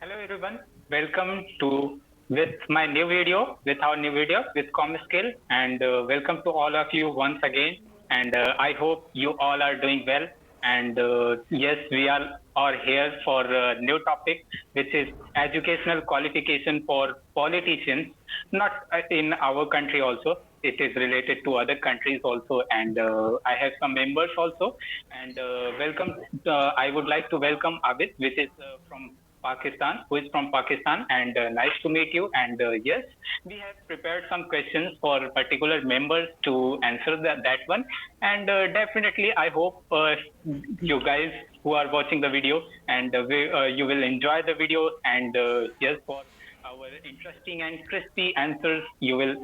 Hello everyone, welcome to with my new video, with our new video with Com Skill, and welcome to all of you once again. And I hope you all are doing well. And yes, we are here for a new topic, which is educational qualification for politicians. Not in our country also. It is related to other countries also, and I have some members also. And welcome. I would like to welcome Abid, which is from Pakistan, who is from Pakistan, and nice to meet you. And yes, we have prepared some questions for particular members to answer that one. And definitely, I hope you guys who are watching the video and you will enjoy the video. And yes, for our interesting and crispy answers, you will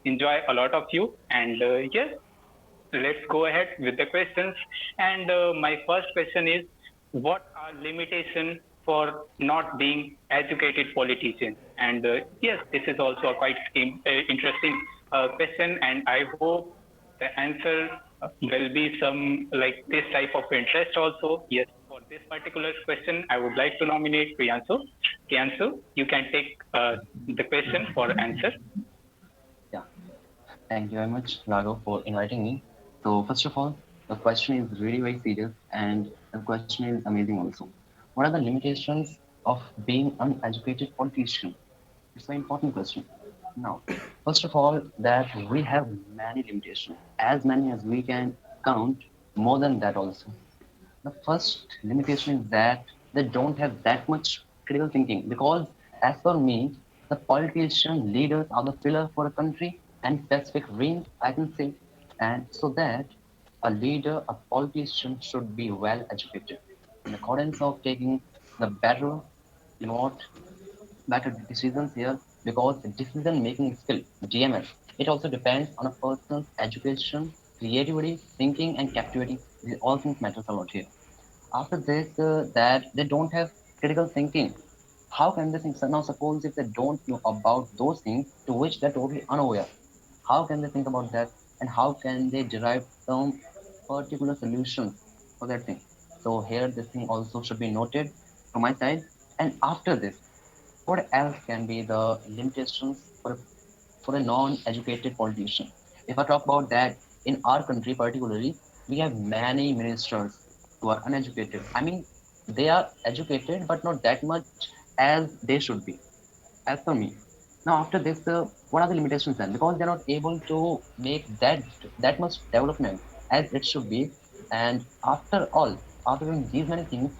enjoy a lot of you. And yes, let's go ahead with the questions. And my first question is, what are limitations for not being educated politician? And yes, this is also a quite interesting question, and I hope the answer will be some like this type of interest also. Yes, for this particular question, I would like to nominate Priyansu. Priyansu, you can take the question for answer. Yeah, thank you very much, Lago, for inviting me. So, first of all, the question is really very serious and the question is amazing also. What are the limitations of being uneducated politician? It's an important question. Now, first of all, that we have many limitations, as many as we can count, more than that also. The first limitation is that they don't have that much critical thinking because, as for me, the politician leaders are the pillar for a country and specific range, I can say. And so that a leader, a politician should be well educated in accordance of taking the what better decisions here because decision making skill, DMS, it also depends on a person's education, creativity, thinking, and captivity. These all things matters a lot here. After this, that they don't have critical thinking. How can they think? So now, suppose if they don't know about those things to which they're totally unaware, how can they think about that? And how can they derive some particular solutions for that thing? So here, this thing also should be noted from my side. And after this, what else can be the limitations for a non-educated politician? If I talk about that, in our country particularly, we have many ministers who are uneducated. I mean, they are educated, but not that much as they should be, as per me. Now, after this, what are the limitations then? Because they're not able to make that much development as it should be. And after all, after doing these many things,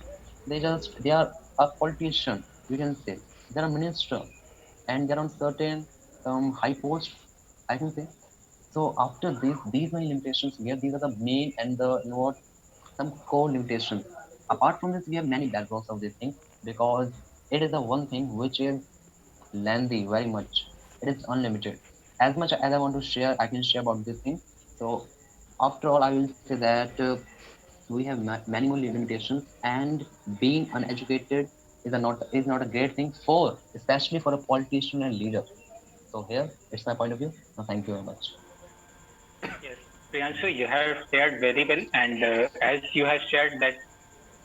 they are a politician, you can say. They're a minister and they're on certain high post, I can say. So after these many limitations we have, these are the main and the what some core limitations. Apart from this, we have many backgrounds of this thing because it is the one thing which is lengthy very much. It is unlimited. As much as I want to share, I can share about this thing. So after all, I will say that we have many more limitations, and being uneducated is not a great thing for, especially for a politician and leader. So here, it's my point of view. So thank you very much. Yes, Priyanshu, you have shared very well, and as you have shared that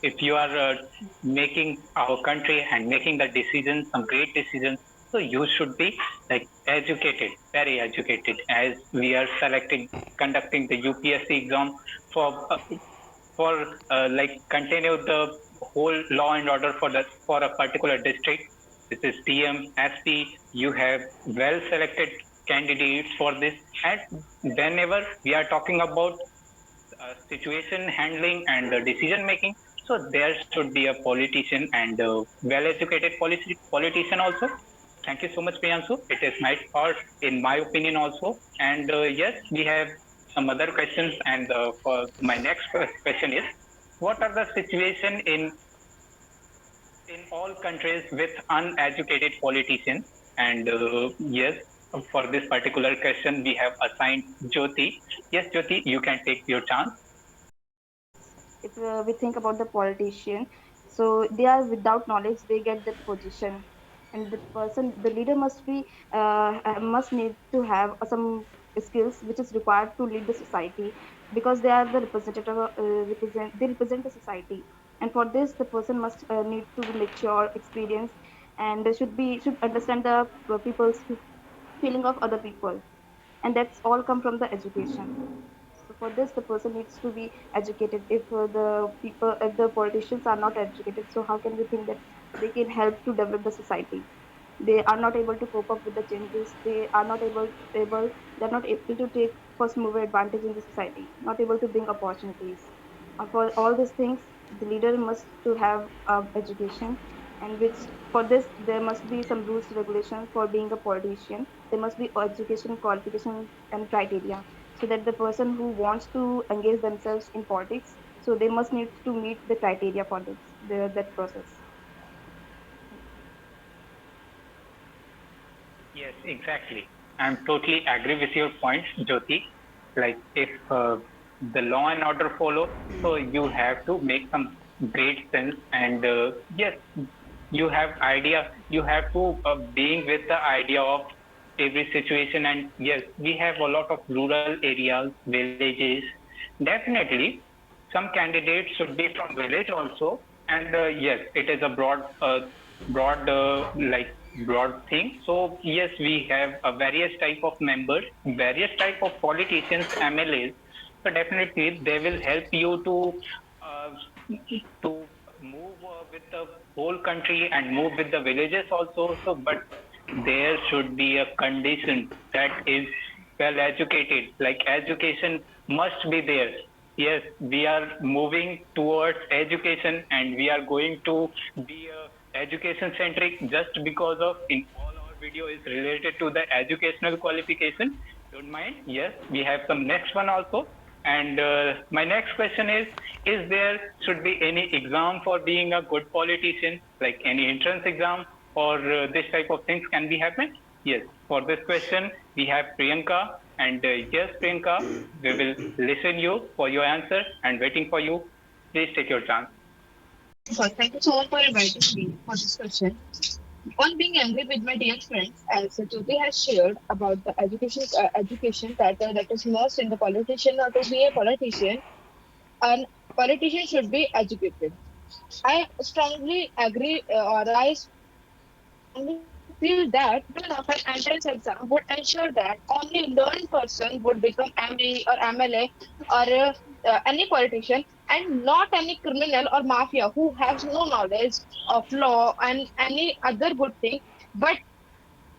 if you are making our country and making the decisions, some great decisions, so you should be like educated, very educated, as we are selecting, conducting the UPSC exam for like continue the whole law and order for the for a particular district. This is TM, SP. You have well selected candidates for this, and whenever we are talking about situation handling and decision making, so there should be a politician and well educated politician also. Thank you so much, Priyansu. It is my thought, in my opinion also. And yes, we have some other questions. And for my next question is, what are the situation in all countries with uneducated politicians? And yes, for this particular question, we have assigned Jyoti. Yes, Jyoti, you can take your chance. If we think about the politician, so they are without knowledge, they get that position, and the leader must be must need to have some skills which is required to lead the society because they are the representative they represent the society. And for this, the person must need to be mature, experienced, and they should understand the people's feeling of other people, and that's all come from the education. So for this, the person needs to be educated. If the politicians are not educated, so how can we think that they can help to develop the society? They are not able to cope up with the changes. They're not able to take first mover advantage in the society, not able to bring opportunities. For all these things, the leader must to have education, and which for this there must be some rules regulations for being a politician. There must be education, qualification, and criteria, so that the person who wants to engage themselves in politics, so they must need to meet the criteria for that process. Yes, exactly. I'm totally agree with your points, Jyoti. Like if the law and order follow, so you have to make some great sense. And yes, you have idea. You have to being with the idea of every situation. And yes, we have a lot of rural areas, villages. Definitely, some candidates should be from village also. And yes, it is a broad broad thing. So yes, we have a various type of members, various type of politicians, MLAs. So definitely they will help you uh, to move with the whole country and move with the villages also. So but there should be a condition that is well educated. Like education must be there. Yes, we are moving towards education and we are going to be education centric just because of in all our video is related to the educational qualification. Don't mind. Yes, we have some next one also. And my next question is there should be any exam for being a good politician, like any entrance exam or this type of things can be happen? Yes, for this question, we have Priyanka. And yes, Priyanka, we will listen you for your answer and waiting for you. Please take your chance. Thank you so much for inviting me for this question. On being angry with my dear friends, as Jyoti has shared about the education that is must in the politician or to be a politician, and politician should be educated. I strongly agree, or I strongly feel that preparation of an entrance exam would ensure that only learned person would become ME or MLA or any politician, and not any criminal or mafia who has no knowledge of law and any other good thing, but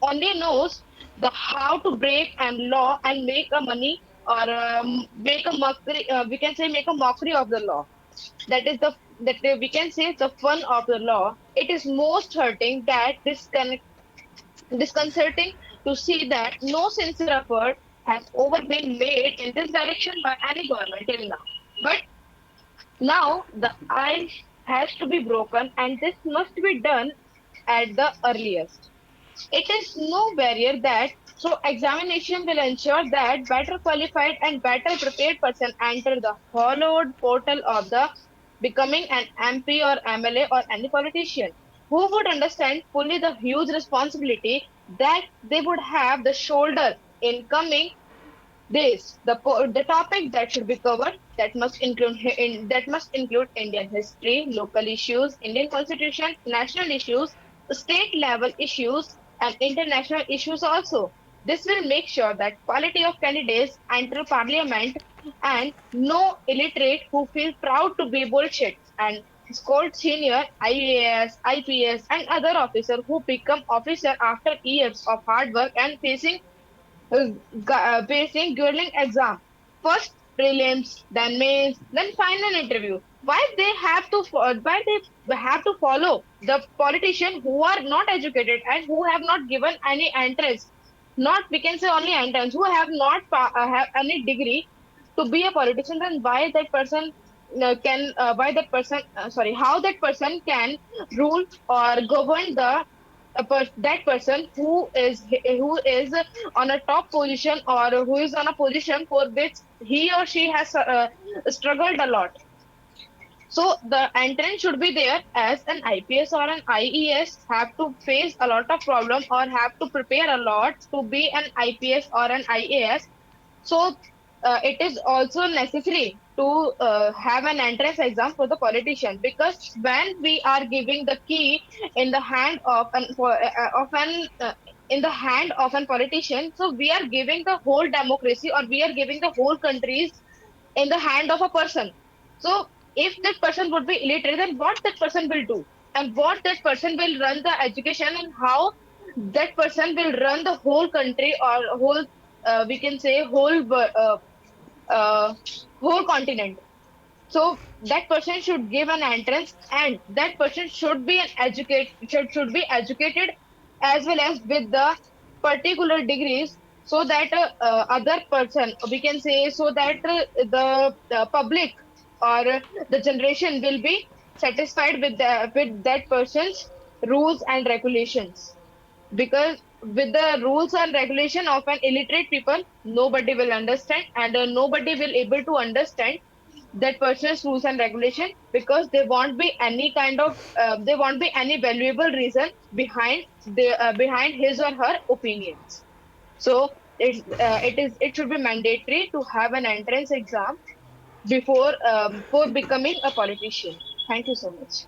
only knows the how to break and law and make a money or make a mockery. We can say make a mockery of the law. That is we can say the fun of the law. It is most hurting that disconcerting to see that no sincere effort has ever been made in this direction by any government till now. But now the ice has to be broken, and this must be done at the earliest. It is no barrier that so examination will ensure that better qualified and better prepared person enter the followed portal of the becoming an MP or MLA or any politician who would understand fully the huge responsibility that they would have the shoulder in coming this the topic that should be covered that must include Indian history, local issues, Indian constitution, national issues, state level issues, and international issues also. This will make sure that quality of candidates enter parliament and no illiterate who feel proud to be bullshit and scored senior IAS, IPS, and other officer who become officer after years of hard work and facing basic grueling exam. First prelims, then mains, then final interview. Why they have to follow the politician who are not educated and who have not given any entrance, not we can say only entrance, who have not have any degree to be a politician. Then why that person can why that person sorry how that person can rule or govern that person who is on a top position or who is on a position for which he or she has struggled a lot. So the entrance should be there as an IPS or an IES have to face a lot of problem or have to prepare a lot to be an IPS or an IAS. So it is also necessary to have an entrance exam for the politician, because when we are giving the key in the hand of an in the hand of an politician, so we are giving the whole democracy, or we are giving the whole countries in the hand of a person. So if that person would be illiterate, then what that person will do, and what that person will run the education, and how that person will run the whole country, or whole we can say uh, whole continent. So that person should give an entrance, and that person should be should be educated, as well as with the particular degrees, so that other person, we can say, so that the public, or the generation will be satisfied with that person's rules and regulations. Because with the rules and regulation of an illiterate people, nobody will understand, and nobody will able to understand that person's rules and regulation, because there won't be any kind of there won't be any valuable reason behind behind his or her opinions. So it should be mandatory to have an entrance exam before becoming a politician. Thank you so much.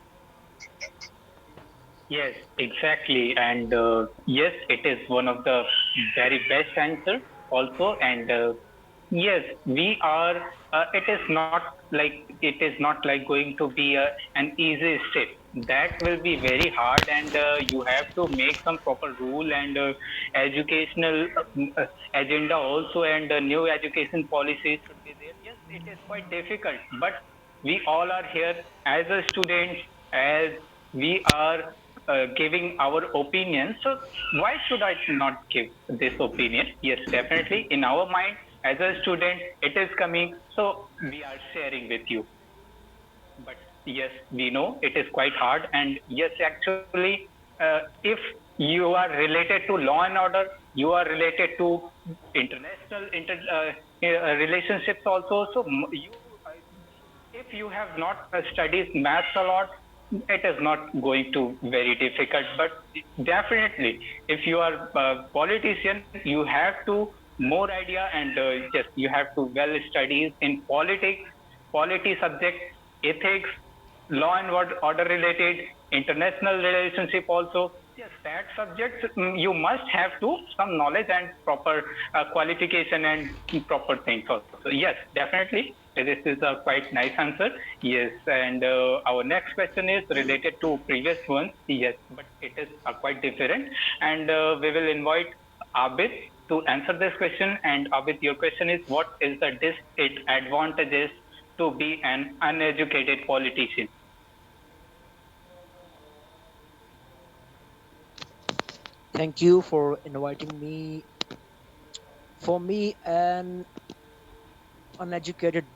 Yes, exactly. And yes, it is one of the very best answer also. And yes, we are, it is not like, it is not like going to be an easy step. That will be very hard, and you have to make some proper rule and educational agenda also, and new education policies should be there. Yes, it is quite difficult, but we all are here as a student, as we are giving our opinion. So why should I not give this opinion? Yes, definitely. In our mind, as a student, it is coming. So we are sharing with you. But yes, we know it is quite hard. And yes, actually, if you are related to law and order, you are related to international relationships also. So if you have not studied maths a lot, it is not going to very difficult. But definitely, if you are a politician, you have to more idea, and yes, you have to well studies in politics, polity subject, ethics, law and order related, international relationship also. Yes, that subject, you must have to some knowledge and proper qualification and proper things also. Yes, definitely. This is a quite nice answer. Yes, and our next question is related to previous ones. Yes, but it is quite different, and we will invite Abid to answer this question. And Abid, your question is, what is the disadvantages to be an uneducated politician? Thank you for inviting me. For me, an uneducated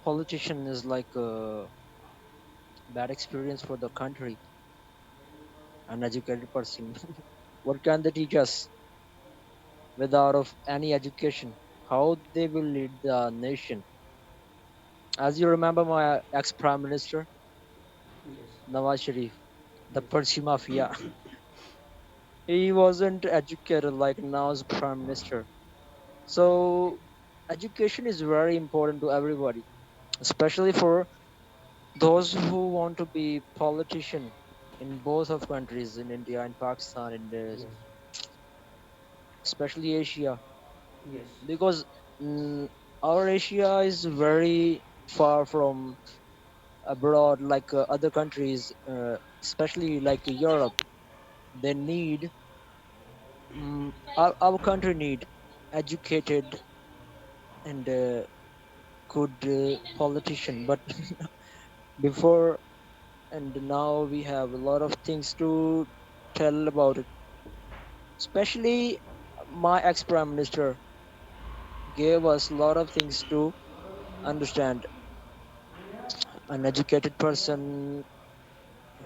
politician is like a bad experience for the country. Uneducated person, what can they teach us without of any education? How they will lead the nation? As you remember, my ex prime minister Yes, Nawaz Sharif, the yes, Persi mafia, he wasn't educated like now's prime minister. So education is very important to everybody, especially for those who want to be politician in both of countries, in India and Pakistan, and yes, especially Asia, yes, because mm, our Asia is very far from abroad, like other countries, especially like Europe. They need our country need educated and good politician, but before and now we have a lot of things to tell about it. Especially my ex prime minister gave us a lot of things to understand. An educated person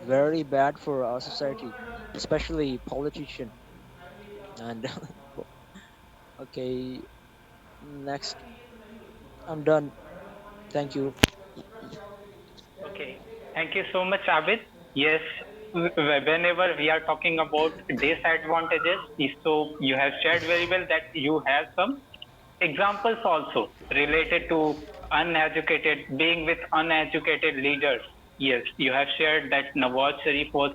very bad for our society, especially politician. And okay, next, I'm done. Thank you. Okay, thank you so much, Abid. Yes, whenever we are talking about disadvantages, so you have shared very well that you have some. examples also related to uneducated, being with uneducated leaders. Yes, you have shared that Nawaz Sharif was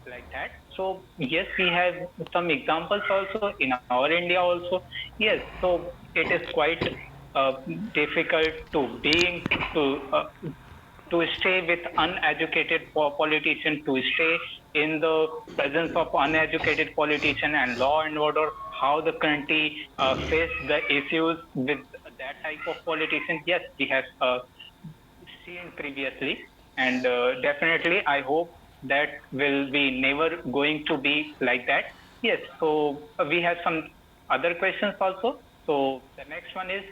like that. So yes, we have some examples also in our India also. Yes, so it is quite uh, difficult to being to stay with uneducated politician, to stay in the presence of uneducated politician and law and order, how the country face the issues with that type of politician. Yes, we have seen previously, and definitely I hope that will be never going to be like that. Yes, so we have some other questions also. So the next one is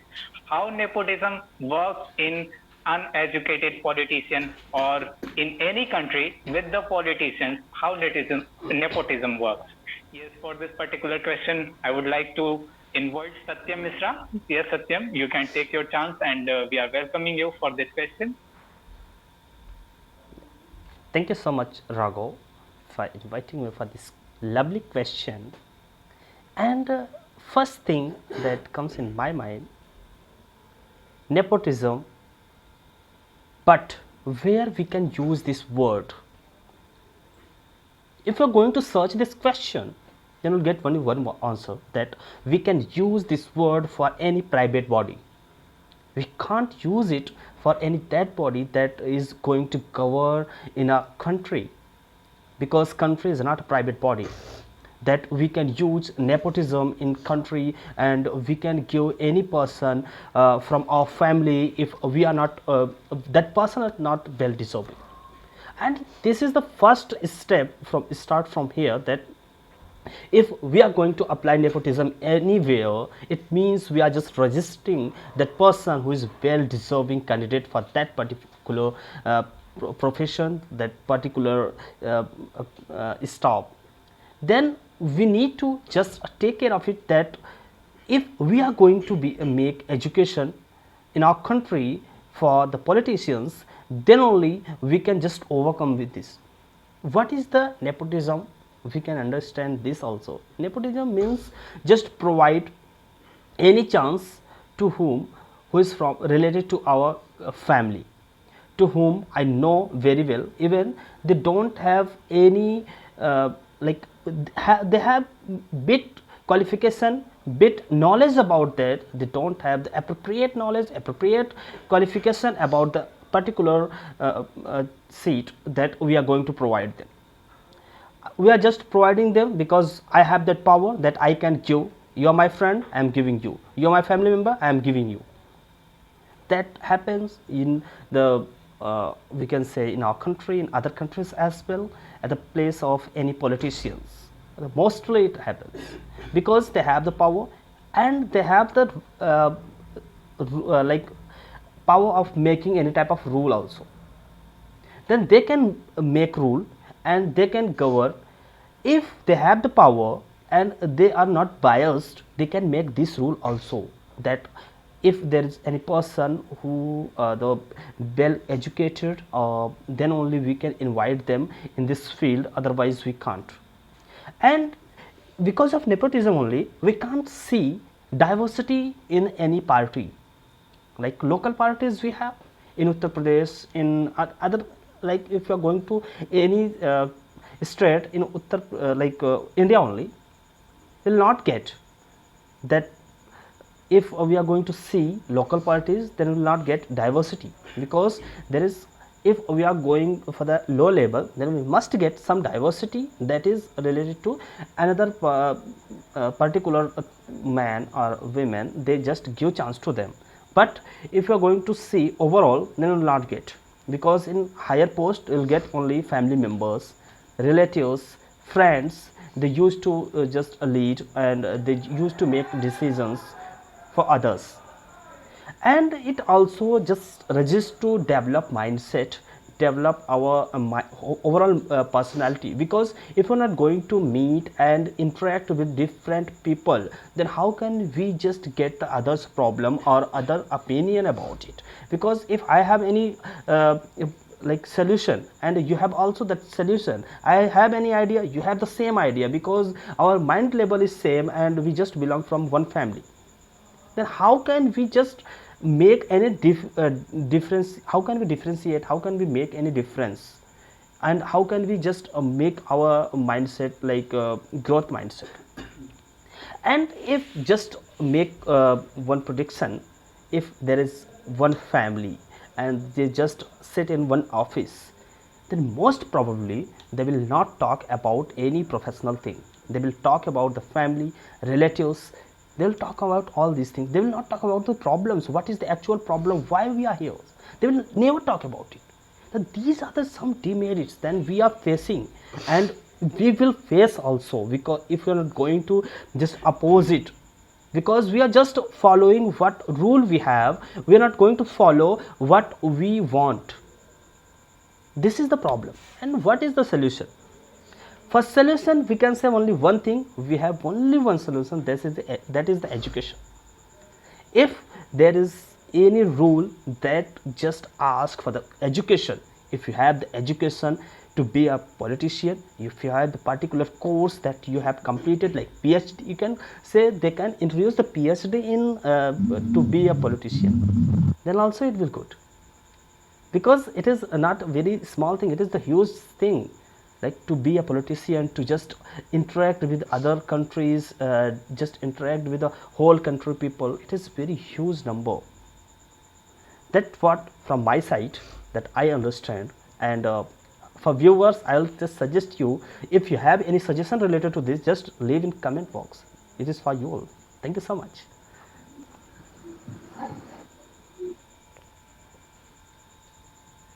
how nepotism works in uneducated politician, or in any country with the politicians, how nepotism works. Yes, for this particular question I would like to invite Satyam Misra. Yes, Satyam, you can take your chance, and we are welcoming you for this question. Thank you so much, Raghav, for inviting me for this lovely question. And first thing that comes in my mind, nepotism, but where we can use this word. If you're going to search this question, then you'll get only one answer, that we can use this word for any private body. We can't use it for any dead body that is going to cover in a country, because country is not a private body. That we can use nepotism in country, and we can give any person from our family if we are not that person is not well deserving. And this is the first step from start from here, that if we are going to apply nepotism anywhere, it means we are just registering that person who is well deserving candidate for that particular profession, that particular staff. Then we need to just take care of it, that if we are going to be make education in our country for the politicians, then only we can just overcome with this. What is the nepotism? We can understand this also. Nepotism means just provide any chance to who is from related to our family, to whom I know very well, even they don't have any like they have bit qualification, bit knowledge about that, they don't have the appropriate knowledge, appropriate qualification about the particular seat that we are going to provide them. We are just providing them because I have that power that I can give. You are my friend, I am giving you. You are my family member, I am giving you. That happens in the we can say in our country, in other countries as well, at the place of any politicians. Mostly it happens because they have the power, and they have the like power of making any type of rule also. Then they can make rule and they can govern. If they have the power and they are not biased, they can make this rule also, that if there is any person who the well educated, then only we can invite them in this field, otherwise we can't. And because of nepotism only, we can't see diversity in any party. Like local parties we have in Uttar Pradesh, in other, like if you are going to any state in Uttar India only, will not get that. If we are going to see local parties, then we will not get diversity, because there is, if we are going for the low level, then we must get some diversity that is related to another particular man or women, they just give chance to them. But if you are going to see overall, then you will not get, because in higher post you will get only family members, relatives, friends, they used to just lead, and they used to make decisions for others. And it also just registers to develop mindset, develop our overall personality, because if we're not going to meet and interact with different people, then how can we just get the others problem or other opinion about it? Because if I have any like solution and you have also that solution, I have any idea, you have the same idea, because our mind level is same and we just belong from one family. then how can we just make any difference? How can we differentiate? How can we make any difference? And how can we just make our mindset like growth mindset? And if just make one prediction, if there is one family and they just sit in one office, then most probably they will not talk about any professional thing. They will talk about the family, relatives. They will talk about all these things. They will not talk about the problems. What is the actual problem? Why we are here? They will never talk about it. So these are the some demerits then we are facing, and we will face also, because if we are not going to just oppose it, because we are just following what rule we have, we are not going to follow what we want. This is the problem. And what is the solution? For solution we can say only one thing. We have only one solution, that is the education. If there is any rule that just ask for the education, if you have the education to be a politician, if you have the particular course that you have completed like PhD, you can say they can introduce the PhD in to be a politician, then also it will good, because it is not a very small thing, it is the huge thing, like to be a politician, to just interact with other countries, just interact with the whole country people. It is very huge number. That's what from my side that I understand. And for viewers, I'll just suggest you, if you have any suggestion related to this, just leave in comment box. It is for you all. Thank you so much.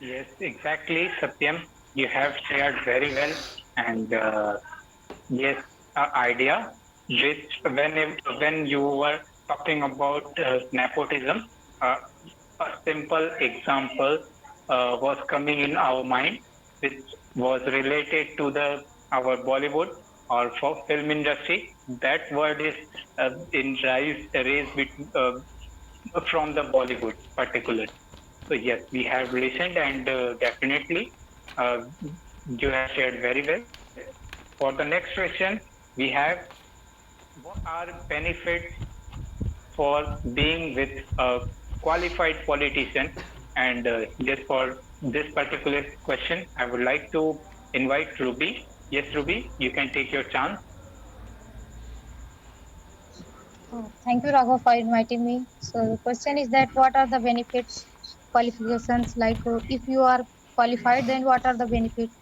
Yes, exactly, Satyam. You have shared very well, and yes, idea. Which when you were talking about nepotism, uh, a simple example was coming in our mind, which was related to the our Bollywood or for film industry. That word is in rise raised from the Bollywood particularly. So yes, we have listened, and definitely uh, you have shared very well. For the next question, we have what are benefits for being with a qualified politician? And just for this particular question, I would like to invite Ruby. Yes, Ruby, you can take your chance. Thank you, Raghav, for inviting me. So the question is that what are the benefits, qualifications? Like if you are qualified, then what are the benefits?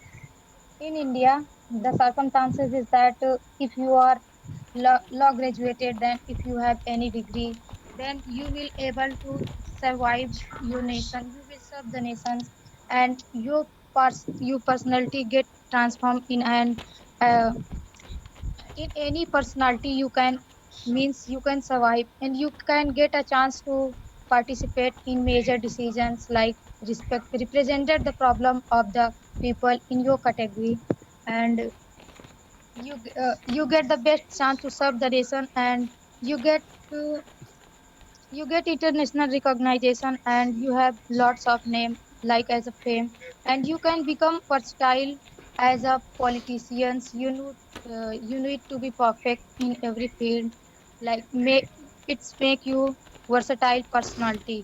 In India, the circumstances is that if you are law graduated, then if you have any degree, then you will able to survive your nation. You will serve the nations, and your personality get transformed in any personality you can means you can survive, and you can get a chance to participate in major decisions like respect represented the problem of the people in your category, and you get the best chance to serve the nation, and you get to you get international recognition, and you have lots of name like as a fame, and you can become versatile as a politician. You need to be perfect in every field, like make you versatile personality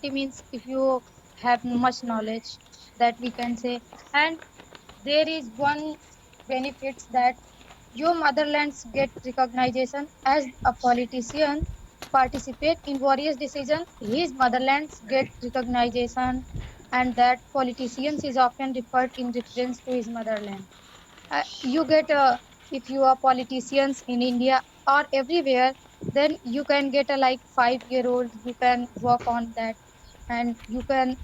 means if you have much knowledge, that we can say. And there is one benefits that your motherlands get recognition as a politician participate in various decisions. His motherlands get recognition, and that politicians is often referred in reference to his motherland. You get if you are politicians in India or everywhere, then you can get a like 5 year old. You can work on that, and you can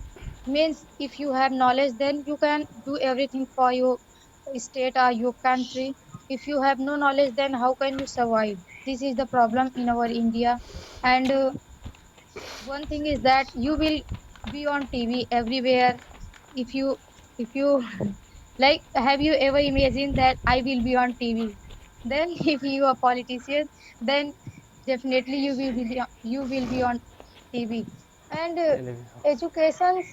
means if you have knowledge, then you can do everything for your state or your country. If you have no knowledge, then how can you survive? This is the problem in our India. And one thing is that you will be on TV everywhere. If you like, have you ever imagined that I will be on TV? Then if you are politician, then definitely you will be on TV. And education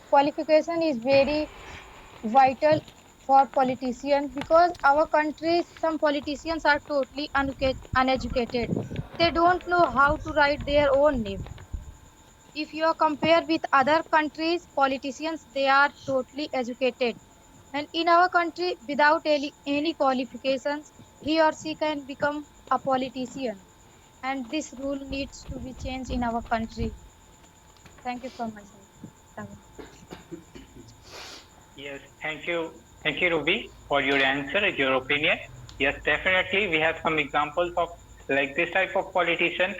qualification is very vital for politicians, because our country some politicians are totally uneducated. they don't know how to write their own name. If you compare with other countries, politicians, they are totally educated. And in our country, without any qualifications, he or she can become a politician. And this rule needs to be changed in our country. Thank you from my side. Thank Yes, thank you, Ruby, for your answer, your opinion. Yes, definitely, we have some examples of like this type of politician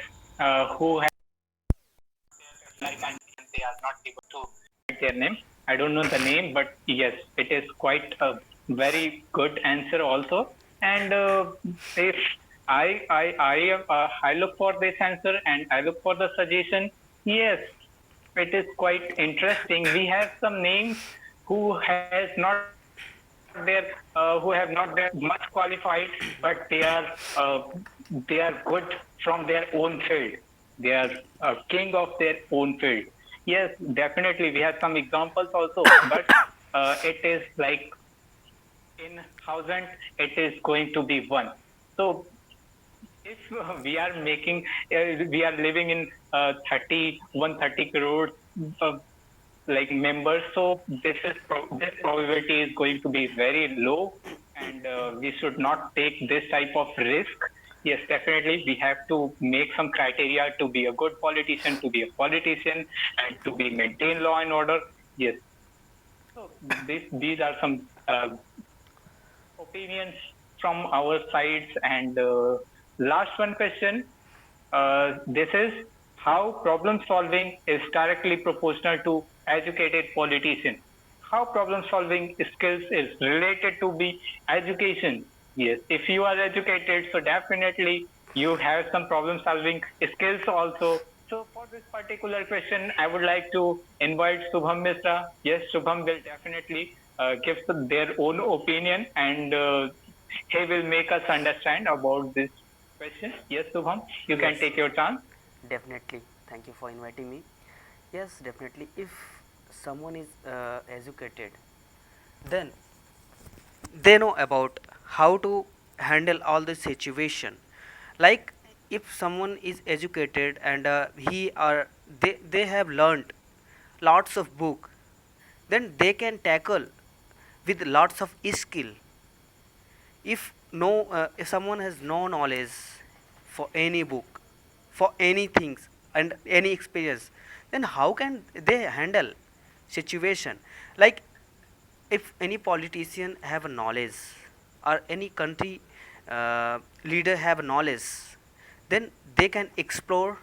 who have like and they are not able to write their name. I don't know the name, but yes, it is quite a very good answer also. And if I look for this answer and I look for the suggestion, yes, it is quite interesting. We have some names who has not their who have not that much qualified, but they are good from their own field. They are king of their own field. Yes, definitely we have some examples also, but it is like in thousand it is going to be one. So if we are living in 130 crores uh, like members, so this probability is going to be very low, and we should not take this type of risk. Yes, definitely we have to make some criteria to be a good politician, to be a politician, and to be maintain law and order. Yes, so these are some opinions from our sides. And last one question. This is how problem solving is directly proportional to educated politician. How problem solving skills is related to the education. Yes, if you are educated, so definitely you have some problem solving skills also. So for this particular question, I would like to invite Subham Misra. Yes, Subham will definitely give their own opinion, and he will make us understand about this question. Yes, Subham, you can Yes, take your chance. definitely. Thank you for inviting me. Yes, definitely. If someone is educated, then they know about how to handle all the situation. Like if someone is educated and he or they have learned lots of book, then they can tackle with lots of skill. If someone has no knowledge for any book, for any things and any experience, then how can they handle situation? Like if any politician have a knowledge or any country leader have knowledge, then they can explore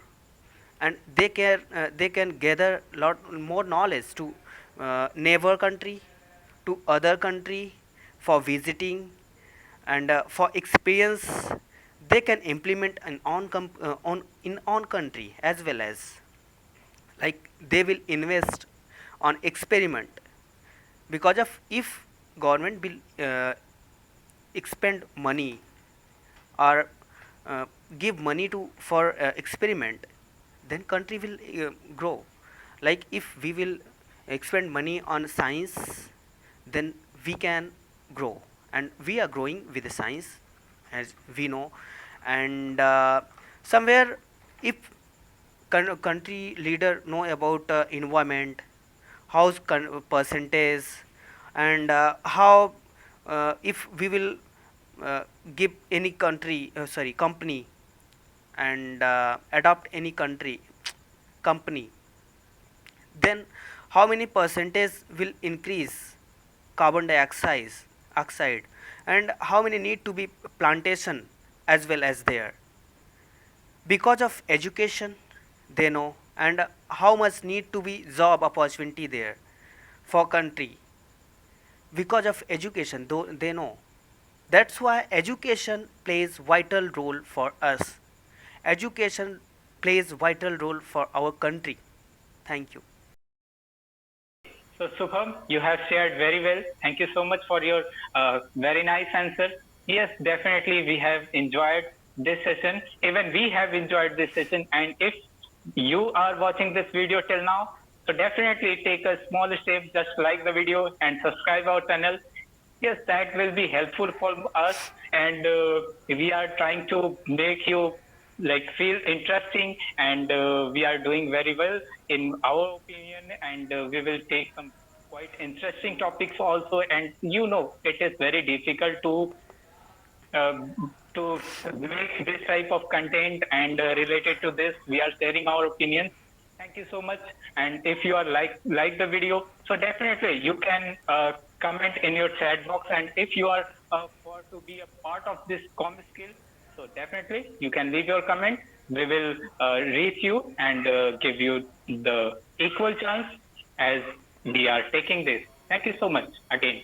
and they can gather lot more knowledge to neighbor country, to other country for visiting, and for experience they can implement an on in on country as well as, like they will invest on experiment. Because of if government will expend money or give money to for experiment, then country will grow. Like if we will expend money on science, then we can grow, and we are growing with the science, as we know. And somewhere if country leader know about environment, house percentage, and how if we will give any country sorry company and adopt any country company, then how many percentage will increase carbon dioxide oxide, and how many need to be plantation as well as there. Because of education they know, and how much need to be job opportunity there for country. Because of education though they know. That's why education plays vital role for us. Education plays vital role for our country. Thank you. So, Subham, you have shared very well. Thank you so much for your very nice answer. Yes, definitely, we have enjoyed this session. Even we have enjoyed this session. And if you are watching this video till now, so definitely take a small step, just like the video and subscribe our channel. Yes, that will be helpful for us. And we are trying to make you like feel interesting, and we are doing very well in our opinion, and we will take some quite interesting topics also. And it is very difficult to make this type of content, and related to this we are sharing our opinions. Thank you so much. And if you are like the video, so definitely you can comment in your chat box. And if you are for to be a part of this com skill, so definitely you can leave your comment. We will reach you and give you the equal chance as we are taking this. Thank you so much again.